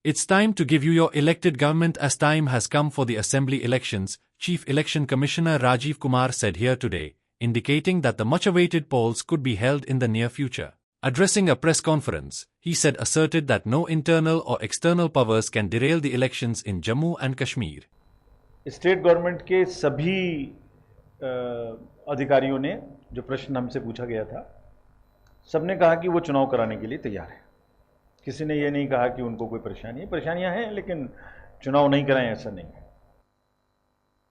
It's time to give you your elected government as time has come for the assembly elections, Chief Election Commissioner Rajiv Kumar said here today, indicating that the much-awaited polls could be held in the near future. Addressing a press conference, he asserted that no internal or external powers can derail the elections in Jammu and Kashmir. State government के सभी अधिकारियों ने जो प्रश्न हमसे पूछा गया था, सबने कहा कि वो चुनाव कराने के लिए तैयार है। किसी ने ये नहीं कहा कि उनको कोई परेशानियां हैं, लेकिन चुनाव नहीं कराएं ऐसा नहीं है।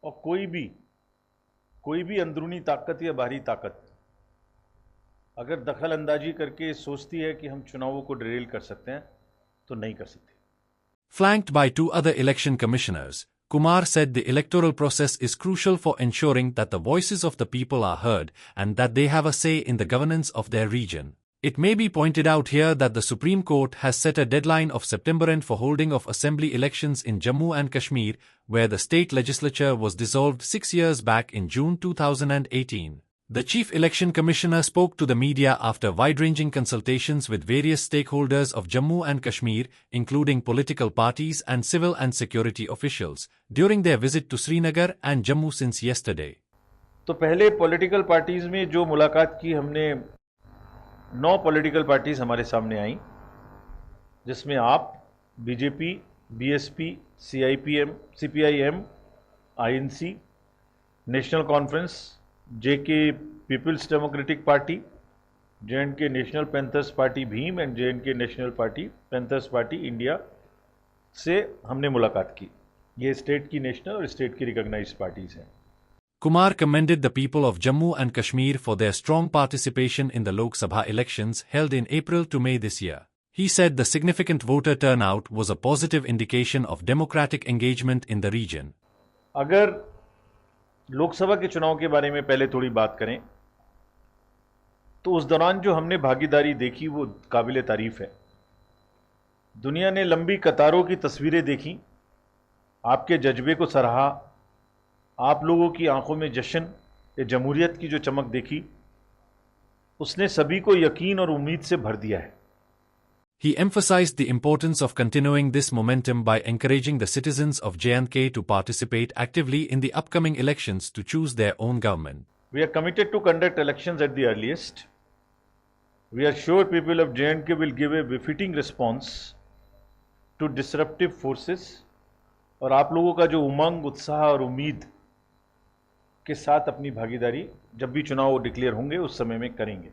और कोई भी अंदरूनी ताकत या बाहरी ताकत अगर दखल अंदाजी करके सोचती है कि हम चुनावों को डिरेल कर सकते हैं, तो नहीं कर सकती। Flanked by two other election commissioners, Kumar said the electoral process is crucial for ensuring that the voices of the people are heard and that they have a say in the governance of their region. It may be pointed out here that the Supreme Court has set a deadline of September end for holding of assembly elections in Jammu and Kashmir, where the state legislature was dissolved 6 years back in June 2018. The Chief Election Commissioner spoke to the media after wide-ranging consultations with various stakeholders of Jammu and Kashmir, including political parties and civil and security officials, during their visit to Srinagar and Jammu since yesterday. तो पहले political parties में जो मुलाकात की हमने, 9 political parties हमारे सामने आई, जिसमें AAP, BJP, BSP, CIPM, CPIM, INC, National Conference, JK People's Democratic Party, JNK National Panthers Party Bhim and JNK National Party Panthers Party India से हमने मुलाकात की। ये स्टेट की नेशनल और स्टेट की रिकॉग्नाइज्ड पार्टीज हैं। Kumar commended the people of Jammu and Kashmir for their strong participation in the Lok Sabha elections held in April to May this year. He said the significant voter turnout was a positive indication of democratic engagement in the region. अगर लोकसभा के चुनाव के बारे में पहले थोड़ी बात करें, तो उस दौरान जो हमने भागीदारी देखी वो काबिल तारीफ है। दुनिया ने लंबी कतारों की तस्वीरें देखी, आपके जज्बे को सराहा, आप लोगों की आंखों में जश्न या जमहूरियत की जो चमक देखी, उसने सभी को यकीन और उम्मीद से भर दिया है। He emphasized the importance of continuing this momentum by encouraging the citizens of J&K to participate actively in the upcoming elections to choose their own government. We are committed to conduct elections at the earliest. We are sure people of J&K will give a befitting response to disruptive forces. और आप लोगों का जो उमंग, उत्साह और उम्मीद के साथ अपनी भागीदारी जब भी चुनाव डिक्लेयर होंगे उस समय में करेंगे।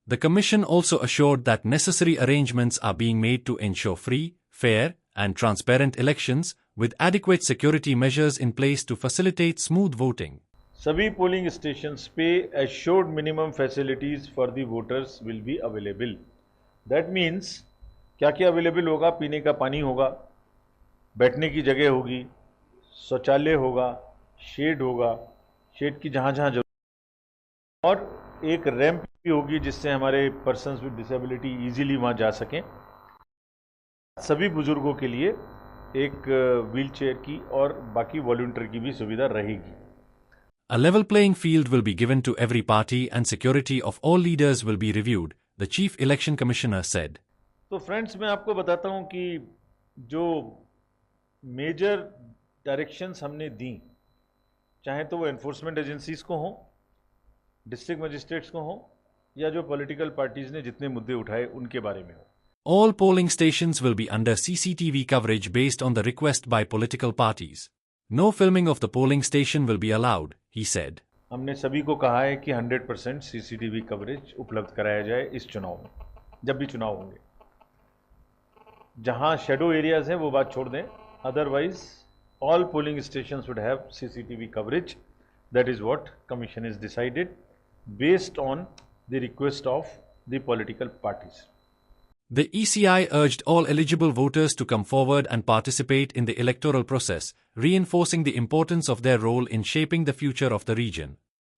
The Commission also assured that necessary arrangements are being made to ensure free, fair, and transparent elections, with adequate security measures in place to facilitate smooth voting. सभी पोलिंग स्टेशंस पे assured minimum facilities for the voters will be available. That means क्या-क्या available होगा? पीने का पानी होगा, बैठने की जगह होगी, शौचालय होगा, शेड होगा, शेड की जहाँ-जहाँ जरूरत, और एक रैंप भी होगी जिससे हमारे पर्सन्स विद डिसेबिलिटी इजीली वहाँ जा सकें। सभी बुजुर्गों के लिए एक व्हील चेयर की और बाकी वॉलंटियर की भी सुविधा रहेगी। A level playing field will be given to every party and security of all leaders will be reviewed, the Chief Election Commissioner said. तो फ्रेंड्स, मैं आपको बताता हूँ कि जो मेजर डायरेक्शंस हमने दी, चाहे तो वो एनफोर्समेंट एजेंसीज को हों, डिस्ट्रिक्ट मजिस्ट्रेट्स को हों, या जो पॉलिटिकल पार्टीज ने जितने मुद्दे उठाए उनके बारे में हो। All polling stations will be under CCTV coverage based on the request by political parties. No filming of the polling station will be allowed, he said. हमने सभी को कहा है कि 100% सीसीटीवी कवरेज उपलब्ध कराया जाए इस चुनाव में, जब भी चुनाव होंगे। जहां शेडो एरियाज हैं वो बात छोड़ दें, otherwise all polling stations would have CCTV coverage. That is what Commission is decided based on the request of the political parties. The ECI urged all eligible voters to come forward and participate in the electoral process, reinforcing the importance of their role in shaping the future of the region.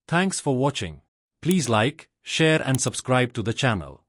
Thanks for watching. Please like, share and subscribe to the channel.